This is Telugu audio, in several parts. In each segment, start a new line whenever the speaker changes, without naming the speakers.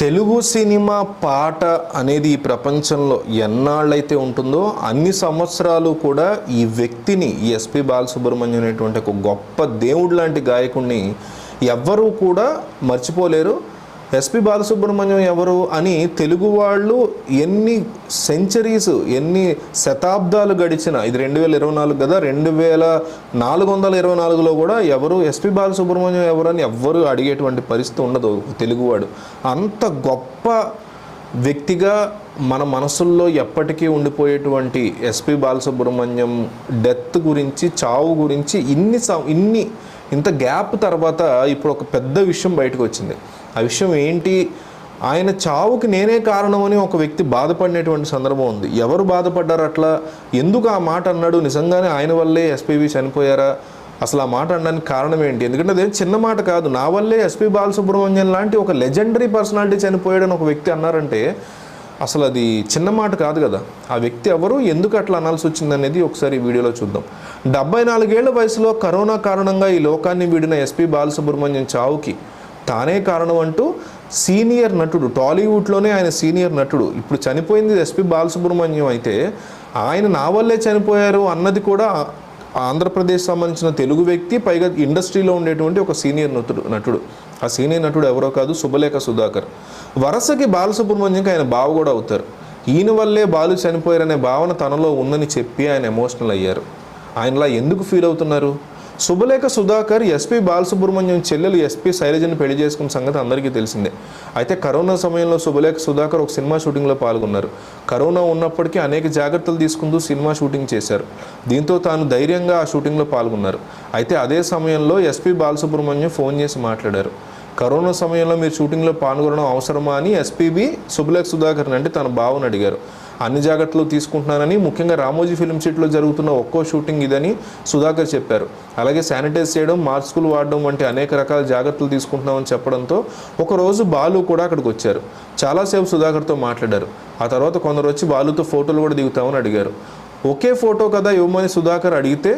తెలుగు సినిమా పాట అనేది ఈ ప్రపంచంలో ఎన్నాళ్ళైతే ఉంటుందో అన్ని సంవత్సరాలు కూడా ఈ వ్యక్తిని ఈ ఎస్పి బాలసుబ్రహ్మణ్యం అనేటువంటి ఒక గొప్ప దేవుడు లాంటి గాయకుడిని ఎవ్వరూ కూడా మర్చిపోలేరు. ఎస్పి బాలసుబ్రహ్మణ్యం ఎవరు అని తెలుగు వాళ్ళు ఎన్ని సెంచరీస్ ఎన్ని శతాబ్దాలు గడిచిన, ఇది 2024 కదా, 2424లో కూడా ఎవరు ఎస్పి బాలసుబ్రహ్మణ్యం ఎవరు అని ఎవ్వరు అడిగేటువంటి పరిస్థితి ఉండదు తెలుగువాడు. అంత గొప్ప వ్యక్తిగా మన మనసుల్లో ఎప్పటికీ ఉండిపోయేటువంటి ఎస్పి బాలసుబ్రహ్మణ్యం డెత్ గురించి, చావు గురించి ఇంత గ్యాప్ తర్వాత ఇప్పుడు ఒక పెద్ద విషయం బయటకు వచ్చింది. ఆ విషయం ఏంటి? ఆయన చావుకి నేనే కారణమని ఒక వ్యక్తి బాధపడినటువంటి సందర్భం ఉంది. ఎవరు బాధపడ్డారు అట్లా? ఎందుకు ఆ మాట అన్నాడు? నిజంగానే ఆయన వల్లే ఎస్పీబీ చనిపోయారా? అసలు ఆ మాట అనడానికి కారణం ఏంటి? ఎందుకంటే అదేం చిన్న మాట కాదు. నా వల్లే ఎస్పి బాలసుబ్రహ్మణ్యం లాంటి ఒక లెజెండరీ పర్సనాలిటీ చనిపోయాడని ఒక వ్యక్తి అన్నారంటే అసలు అది చిన్న మాట కాదు కదా. ఆ వ్యక్తి ఎవరు, ఎందుకు అట్లా అనాల్సి వచ్చిందనేది ఒకసారి ఈ వీడియోలో చూద్దాం. 74 ఏళ్ల వయసులో కరోనా కారణంగా ఈ లోకాన్ని వీడిన ఎస్పి బాలసుబ్రహ్మణ్యం చావుకి తానే కారణం అంటూ సీనియర్ నటుడు, టాలీవుడ్లోనే ఆయన సీనియర్ నటుడు, ఇప్పుడు చనిపోయింది ఎస్పి బాలసుబ్రహ్మణ్యం అయితే ఆయన నా వల్లే చనిపోయారు అన్నది కూడా ఆంధ్రప్రదేశ్ సంబంధించిన తెలుగు వ్యక్తి, పైగా ఇండస్ట్రీలో ఉండేటువంటి ఒక సీనియర్ నటుడు. ఆ సీనియర్ నటుడు ఎవరో కాదు, శుభలేఖ సుధాకర్. వరుసకి బాలసుబ్రహ్మణ్యంకి ఆయన బావ కూడా అవుతారు. ఈయన వల్లే బాలు చనిపోయారనే భావన తనలో ఉందని చెప్పి ఆయన ఎమోషనల్ అయ్యారు. ఆయనలా ఎందుకు ఫీల్ అవుతున్నారు? శుభలేఖ సుధాకర్ ఎస్పి బాలసుబ్రహ్మణ్యం చెల్లెలు ఎస్పి శైలజని పెళ్లి చేసుకున్న సంగతి అందరికీ తెలిసిందే. అయితే కరోనా సమయంలో శుభలేఖ సుధాకర్ ఒక సినిమా షూటింగ్లో పాల్గొన్నారు. కరోనా ఉన్నప్పటికీ అనేక జాగ్రత్తలు తీసుకుంటూ సినిమా షూటింగ్ చేశారు. దీంతో తాను ధైర్యంగా ఆ షూటింగ్లో పాల్గొన్నారు. అయితే అదే సమయంలో ఎస్పి బాలసుబ్రహ్మణ్యం ఫోన్ చేసి మాట్లాడారు. కరోనా సమయంలో మీరు షూటింగ్లో పాల్గొనడం అవసరమా అని ఎస్పీబీ శుభలేఖ సుధాకర్ని, అంటే తన బావని అడిగారు. అన్ని జాగ్రత్తలు తీసుకుంటున్నానని, ముఖ్యంగా రామోజీ ఫిల్మ్ సిటీలో జరుగుతున్న ఒక్కో షూటింగ్ ఇదని సుధాకర్ చెప్పారు. అలాగే శానిటైజ్ చేయడం, మాస్కులు వాడడం వంటి అనేక రకాల జాగ్రత్తలు తీసుకుంటున్నామని చెప్పడంతో ఒకరోజు బాలు కూడా అక్కడికి వచ్చారు. చాలాసేపు సుధాకర్తో మాట్లాడారు. ఆ తర్వాత కొందరు వచ్చి బాలుతో ఫోటోలు కూడా దిగుతామని అడిగారు. ఒకే ఫోటో కదా ఇవ్వమని సుధాకర్ అడిగితే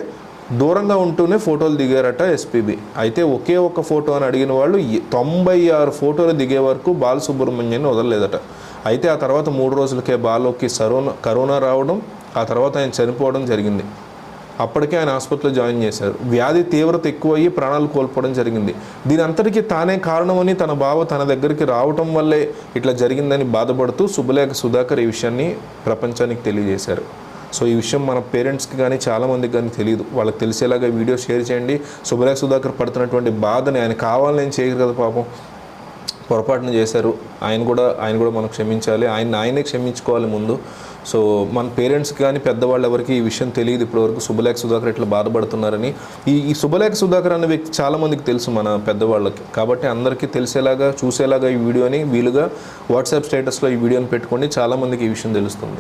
దూరంగా ఉంటూనే ఫోటోలు దిగారట ఎస్పీబీ. అయితే ఒకే ఒక్క ఫోటో అని అడిగిన వాళ్ళు 96 ఫోటోలు దిగే వరకు బాలసుబ్రహ్మణ్యాన్ని వదలలేదట. అయితే ఆ తర్వాత 3 రోజులకే బాలుకి కరోనా రావడం, ఆ తర్వాత ఆయన చనిపోవడం జరిగింది. అప్పటికే ఆయన హాస్పిటల్లో జాయిన్ చేశారు. వ్యాధి తీవ్రత ఎక్కువయ్యి ప్రాణాలు కోల్పోవడం జరిగింది. దీని అంతటికీ తానే కారణమని తన బావ తన దగ్గరికి రావటం వల్లే ఇట్లా జరిగిందని బాధపడుతూ శుభలేఖ సుధాకర్ ఈ విషయాన్ని ప్రపంచానికి తెలియజేశారు. సో ఈ విషయం మన పేరెంట్స్కి కానీ చాలామందికి కానీ తెలియదు. వాళ్ళకి తెలిసేలాగా వీడియో షేర్ చేయండి. శుభలేఖ సుధాకర్ పడుతున్నటువంటి బాధని ఆయన కావాలని చేయరు కదా, పాపం పొరపాటున చేశారు. ఆయన కూడా మనం క్షమించాలి, ఆయనే క్షమించుకోవాలి ముందు. సో మన పేరెంట్స్కి కానీ పెద్దవాళ్ళు ఎవరికి ఈ విషయం తెలియదు ఇప్పటివరకు, శుభలేఖ సుధాకర్ ఇట్లా బాధపడుతున్నారని. ఈ శుభలేఖ సుధాకర్ అనే వ్యక్తి చాలామందికి తెలుసు మన పెద్దవాళ్ళకి. కాబట్టి అందరికీ తెలిసేలాగా, చూసేలాగా ఈ వీడియోని వీలుగా వాట్సాప్ స్టేటస్లో ఈ వీడియోని పెట్టుకోండి. చాలామందికి ఈ విషయం తెలుస్తుంది.